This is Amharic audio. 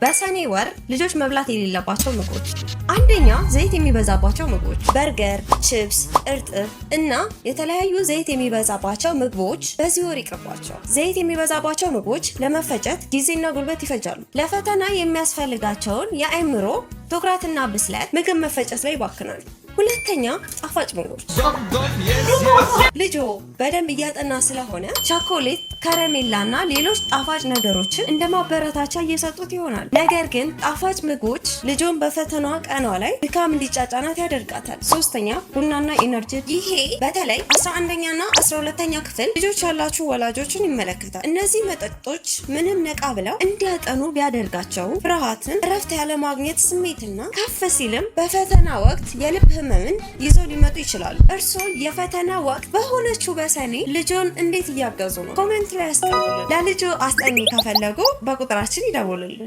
በሰኔ ወር ልጆች መብላት የሌለባቸው ምግቦች፣ አንደኛ ዘይት የሚበዛባቸው ምግቦች፣ በርገር፣ ቺፕስ፣ እርጥብ እና የተለያዩ ዘይት የሚበዛባቸው ምግቦች በዚህ ወር ይቅርባቸው። ዘይት የሚበዛባቸው ምግቦች ለመፈጨት ጊዜና ጉልበት ይፈጃሉ። ለፈተና የሚያስፈልጋቸውን የአእምሮ ትኩረትና ብስለት ምግብ መፈጨት ላይ ይባክናሉ። ሁለተኛ ጣፋጭ ምግቦች፣ ልጆ በደንብ እያጠና ስለሆነ ቻኮሌት፣ ከረሜላ እና ሌሎች ጣፋጭ ነገሮችን እንደ ማበረታቻ እየሰጡት ይሆናል። ነገር ግን ጣፋጭ ምግቦች ልጆን በፈተናዋ ቀኗ ላይ ድካም እንዲጫጫናት ያደርጋታል። ሶስተኛ ቡናና ኢነርጂ። ይሄ በተለይ 11ኛና 12ኛ ክፍል ልጆች ያላችሁ ወላጆችን ይመለከታል። እነዚህ መጠጦች ምንም ነቃ ብለው እንዲያጠኑ ቢያደርጋቸው ፍርሃትን፣ እረፍት ያለማግኘት ስሜትና ከፍ ሲልም በፈተና ወቅት የልብ ህመምን ይዘው ሊመጡ ይችላሉ። እርስዎ የፈተና ወቅት በሆነችው በሰኔ ልጆን እንዴት እያገዙ ነው? ኮሜንት ላይ ያስቀምጡልን። ለልጆ አስጠኝ ከፈለጉ በቁጥራችን ይደውሉልን።